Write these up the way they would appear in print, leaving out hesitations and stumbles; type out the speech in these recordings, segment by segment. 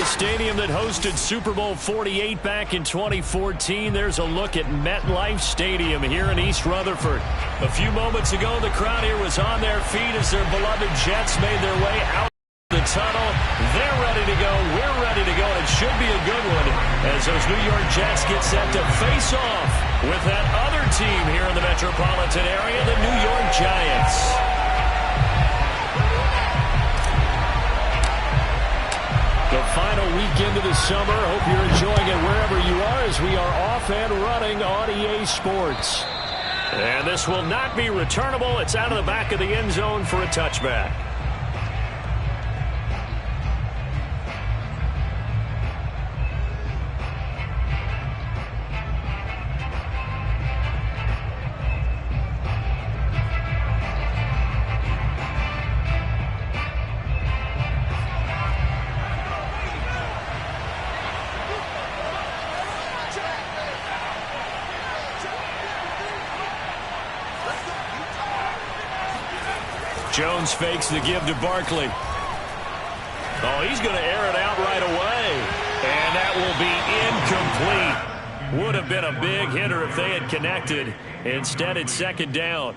the stadium that hosted Super Bowl 48 back in 2014. There's a look at MetLife Stadium here in East Rutherford. A few moments ago, the crowd here was on their feet as their beloved Jets made their way out of the tunnel. They're ready to go. We're ready to go. It should be a good one as those New York Jets get set to face off with that other team here in the metropolitan area, the New York Giants. The final weekend of the summer. Hope you're enjoying it wherever you are as we are off and running on EA Sports. And this will not be returnable. It's out of the back of the end zone for a touchback. Jones fakes the give to Barkley. Oh, he's going to air it out right away. And that will be incomplete. Would have been a big hitter if they had connected. Instead, it's second down.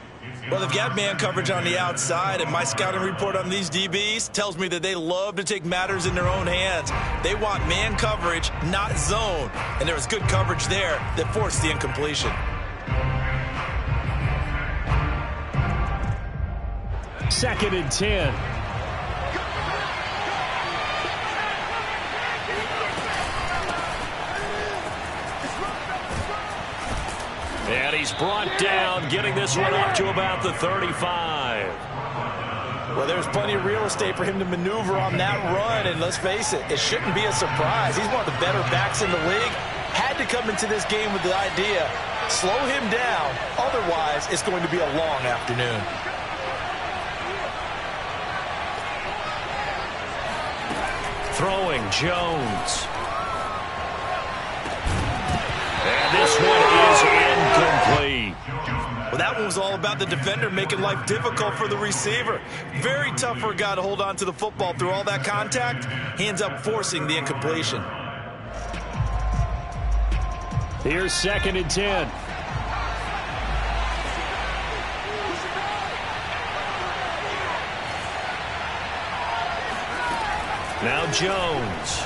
Well, they've got man coverage on the outside, and my scouting report on these DBs tells me that they love to take matters in their own hands. They want man coverage, not zone. And there was good coverage there that forced the incompletion. Second and 10. And he's brought down, getting this one up to about the 35. Well, there's plenty of real estate for him to maneuver on that run, and let's face it, it shouldn't be a surprise. He's one of the better backs in the league. Had to come into this game with the idea, slow him down, otherwise it's going to be a long afternoon. Throwing Jones. And this one is incomplete. Well, that one was all about the defender making life difficult for the receiver. Very tough for a guy to hold on to the football through all that contact. He ends up forcing the incompletion. Here's second and 10. Now Jones.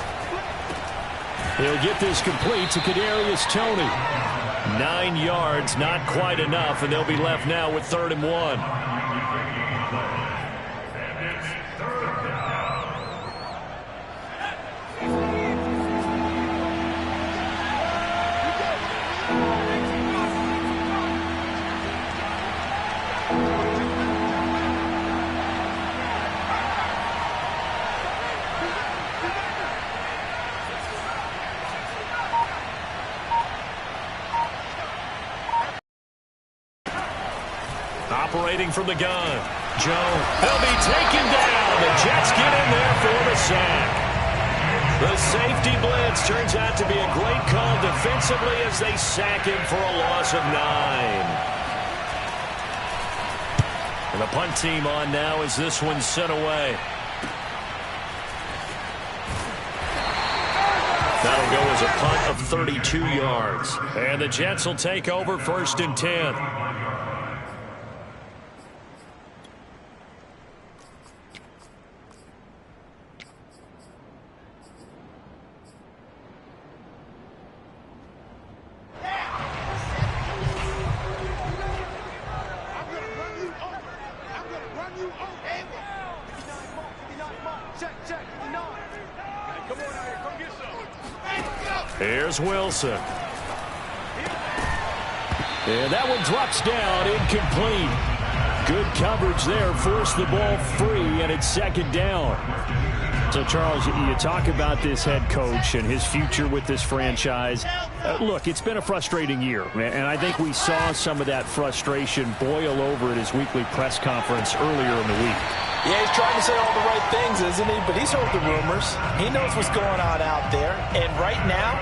He'll get this complete to Kadarius Toney. 9 yards, not quite enough, and they'll be left now with 3rd and 1. Operating from the gun. Jones. He'll be taken down. The Jets get in there for the sack. The safety blitz turns out to be a great call defensively as they sack him for a loss of 9. And the punt team on now as this one's sent away. That'll go as a punt of 32 yards. And the Jets will take over 1st and 10. Here's Wilson. And that one drops down, incomplete. Good coverage there, forced the ball free, and it's second down. So, Charles, you talk about this head coach and his future with this franchise. Look, it's been a frustrating year, and I think we saw some of that frustration boil over at his weekly press conference earlier in the week. Yeah, he's trying to say all the right things, isn't he? But he's heard the rumors. He knows what's going on out there. And right now,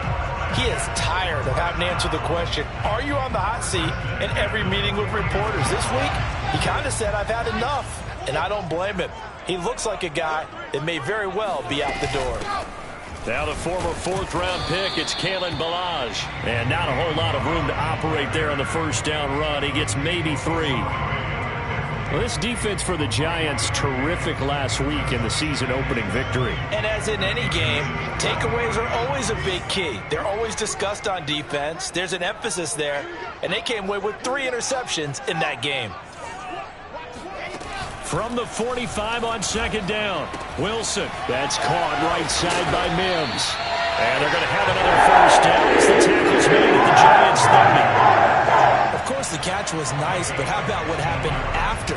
he is tired of having to answer the question, are you on the hot seat in every meeting with reporters? This week, he kind of said, I've had enough. And I don't blame him. He looks like a guy that may very well be out the door. Now the former fourth-round pick, it's Kalen Ballage. And not a whole lot of room to operate there on the first down run. He gets maybe 3. Well, this defense for the Giants, terrific last week in the season-opening victory. And as in any game, takeaways are always a big key. They're always discussed on defense. There's an emphasis there, and they came away with 3 interceptions in that game. From the 45 on second down, Wilson. That's caught right side by Mims. And they're going to have another first down as the tackle's made at the Giants' 30. Of course, the catch was nice, but how about what happened after?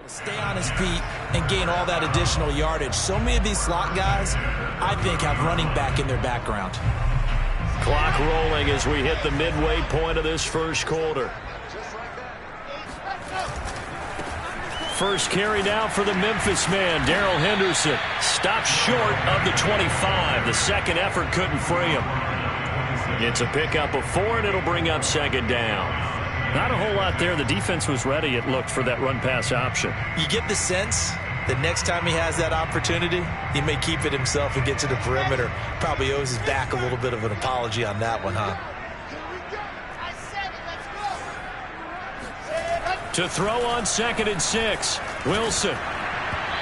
Stay on his feet and gain all that additional yardage. So many of these slot guys, I think, have running back in their background. Clock rolling as we hit the midway point of this first quarter. First carry down for the Memphis man, Darrell Henderson. Stopped short of the 25. The second effort couldn't free him. It's a pickup of 4, and it'll bring up second down. Not a whole lot there. The defense was ready, it looked, for that run-pass option. You get the sense that next time he has that opportunity, he may keep it himself and get to the perimeter. Probably owes his back a little bit of an apology on that one, huh? To throw on 2nd and 6, Wilson.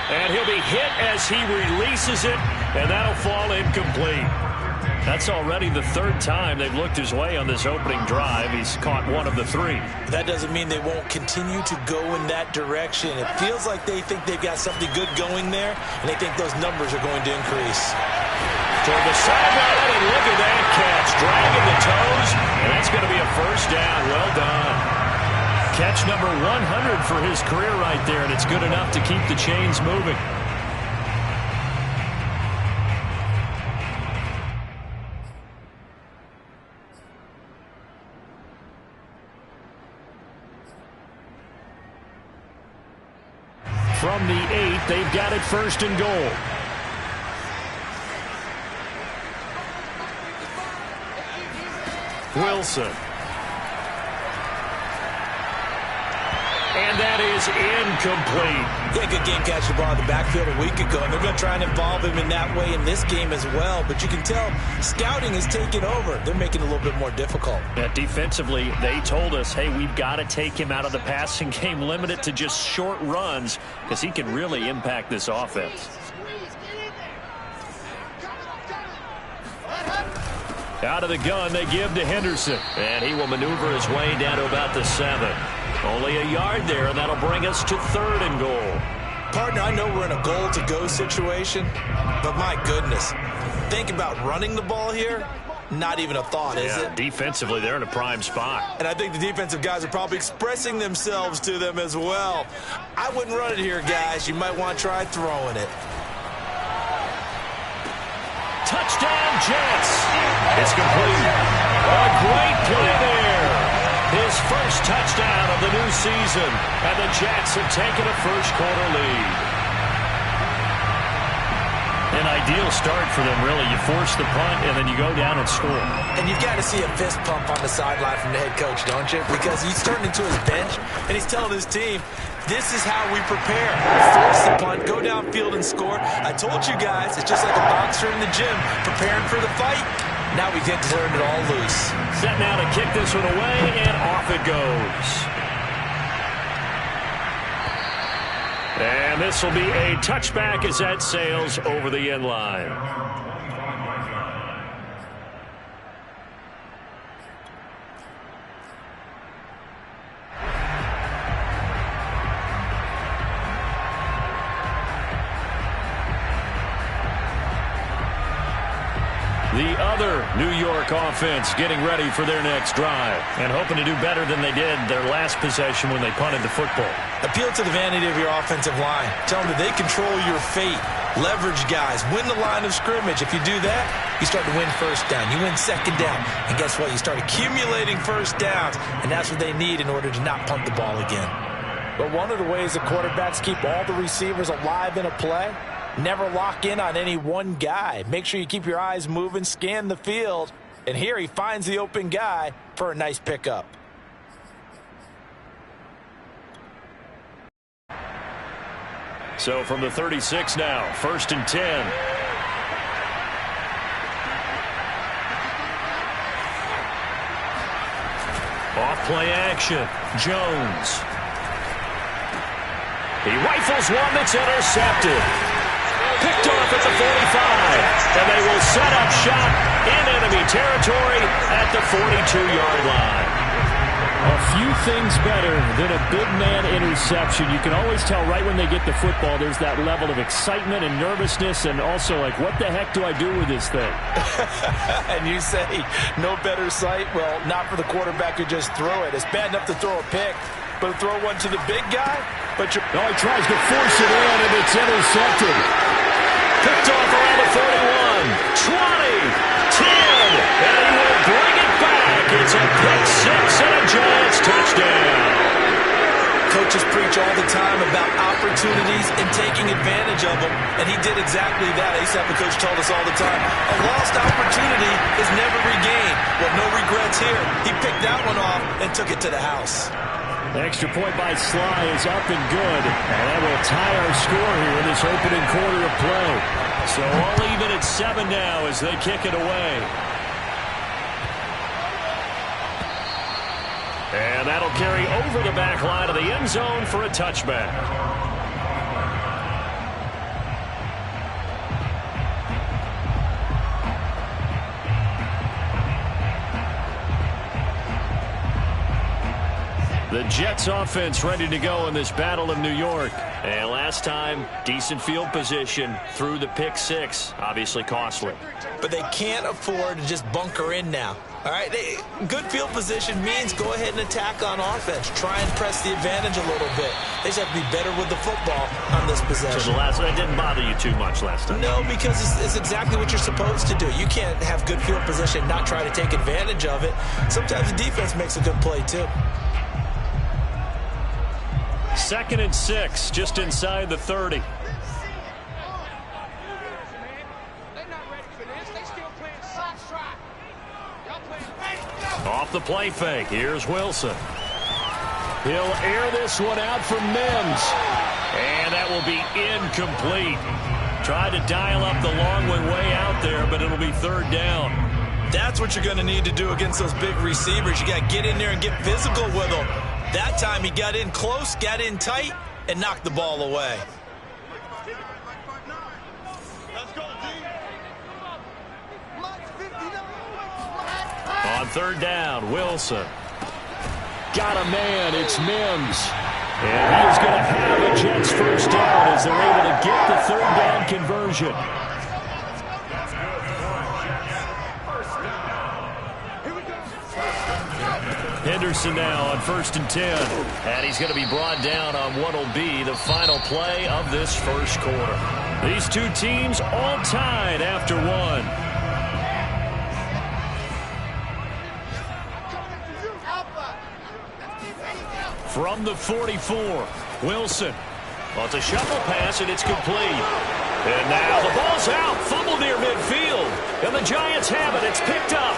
And he'll be hit as he releases it, and that'll fall incomplete. That's already the 3rd time they've looked his way on this opening drive. He's caught 1 of the 3. That doesn't mean they won't continue to go in that direction. It feels like they think they've got something good going there, and they think those numbers are going to increase. Toward the sideline, and look at that catch. Dragging the toes, and that's going to be a first down. Well done. Catch number 100 for his career right there, and it's good enough to keep the chains moving. From the 8, they've got it 1st and goal. Wilson. And that is incomplete. Yeah, good game catching the ball in the backfield a week ago, and they're going to try and involve him in that way in this game as well. But you can tell scouting is taking over. They're making it a little bit more difficult. Yeah, defensively, they told us, hey, we've got to take him out of the passing game, limit it to just short runs, because he can really impact this offense. Out of the gun, they give to Henderson. And he will maneuver his way down to about the 7. Only a yard there, and that'll bring us to 3rd and goal. Partner, I know we're in a goal-to-go situation, but my goodness, think about running the ball here. Not even a thought, is it? Defensively, they're in a prime spot. And I think the defensive guys are probably expressing themselves to them as well. I wouldn't run it here, guys. You might want to try throwing it. Touchdown, Jets. It's complete. A great play there. His first touchdown of the new season, and the Jets have taken a first-quarter lead. An ideal start for them, really. You force the punt, and then you go down and score. And you've got to see a fist pump on the sideline from the head coach, don't you? Because he's turning to his bench, and he's telling his team, this is how we prepare. Force the punt, go downfield and score. I told you guys, it's just like a boxer in the gym preparing for the fight. Now we get to turn it all loose. Set now to kick this one away, and off it goes. And this will be a touchback as that sails over the end line. Pack offense getting ready for their next drive and hoping to do better than they did their last possession when they punted the football. Appeal to the vanity of your offensive line. Tell them that they control your fate. Leverage guys. Win the line of scrimmage. If you do that, you start to win first down. You win second down. And guess what? You start accumulating first downs. And that's what they need in order to not punt the ball again. But one of the ways the quarterbacks keep all the receivers alive in a play, never lock in on any one guy. Make sure you keep your eyes moving, scan the field. And here he finds the open guy for a nice pickup. So from the 36 now, 1st and 10. Off play action. Jones. He rifles one that's intercepted. Picked off at the 45. And they will set up shop in enemy territory at the 42-yard line. A few things better than a big man interception. You can always tell right when they get the football, there's that level of excitement and nervousness, and also like, what the heck do I do with this thing? And you say, no better sight? Well, not for the quarterback who just threw it. It's bad enough to throw a pick, but to throw one to the big guy? But he tries to force it in, and it's intercepted. Picked off around the 41, 20, 10, and he will bring it back. It's a pick six and a Giants touchdown. Coaches preach all the time about opportunities and taking advantage of them, and he did exactly that. ASAP, the coach, told us all the time, a lost opportunity is never regained. Well, no regrets here. He picked that one off and took it to the house. The extra point by Sly is up and good, and that will tie our score here in this opening quarter of play. So all even at 7 now as they kick it away. And that'll carry over the back line of the end zone for a touchback. The Jets offense ready to go in this Battle of New York. And last time, decent field position through the pick six. Obviously costly. But they can't afford to just bunker in now. All right, good field position means go ahead and attack on offense. Try and press the advantage a little bit. They just have to be better with the football on this possession. So the last one didn't bother you too much last time? No, because it's exactly what you're supposed to do. You can't have good field position and not try to take advantage of it. Sometimes the defense makes a good play, too. 2nd and 6, just inside the 30. Off the play fake, here's Wilson. He'll air this one out for Mims. And that will be incomplete. Tried to dial up the long way out there, but it'll be 3rd down. That's what you're going to need to do against those big receivers. You got to get in there and get physical with them. That time he got in close, got in tight, and knocked the ball away. On 3rd down, Wilson. Got a man, it's Mims. And he is going to have a Jets first down as they're able to get the 3rd down conversion. Henderson now on 1st and 10. And he's going to be brought down on what will be the final play of this first quarter. These two teams all tied after one. From the 44, Wilson. Well, it's a shuffle pass, and it's complete. And now the ball's out. Fumble near midfield. And the Giants have it. It's picked up.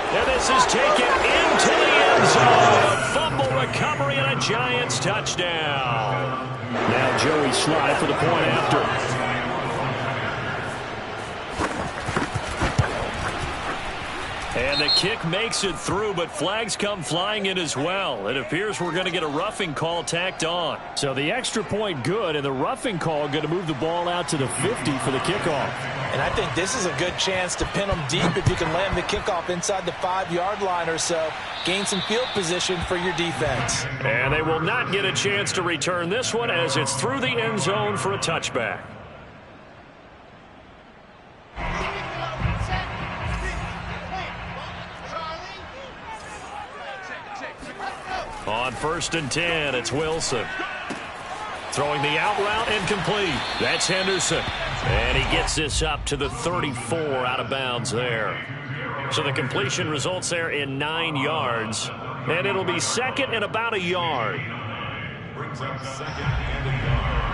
And this is taken into the end zone. A fumble recovery and a Giants touchdown. Now Joey Sly for the point after. And the kick makes it through, but flags come flying in as well. It appears we're going to get a roughing call tacked on. So the extra point good, and the roughing call going to move the ball out to the 50 for the kickoff. And I think this is a good chance to pin them deep if you can land the kickoff inside the 5-yard line or so. Gain some field position for your defense. And they will not get a chance to return this one as it's through the end zone for a touchback. On 1st and 10, it's Wilson. Throwing the out route and complete. That's Henderson. And he gets this up to the 34 out of bounds there. So the completion results there in 9 yards. And it'll be second and about a yard. Brings up second and a yard.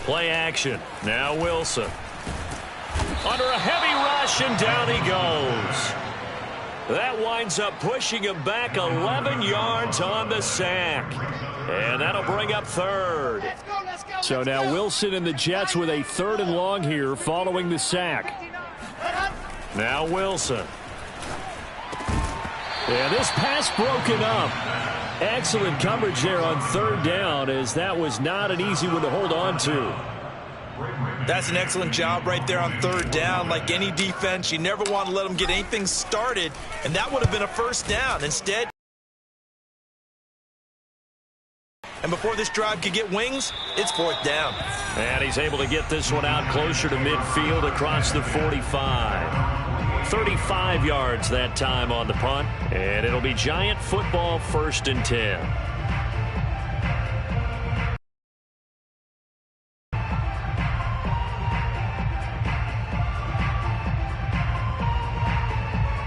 Play action. Now Wilson. Under a heavy rush, and down he goes. That winds up pushing him back 11 yards on the sack. And that'll bring up third. So now Wilson and the Jets with a 3rd and long here following the sack. Now Wilson. And this pass broken up. Excellent coverage there on 3rd down, as that was not an easy one to hold on to. That's an excellent job right there on 3rd down. Like any defense, you never want to let them get anything started, and that would have been a 1st down. Instead, and before this drive could get wings, it's 4th down. And he's able to get this one out closer to midfield across the 45. 35 yards that time on the punt, and it'll be Giant football 1st and 10.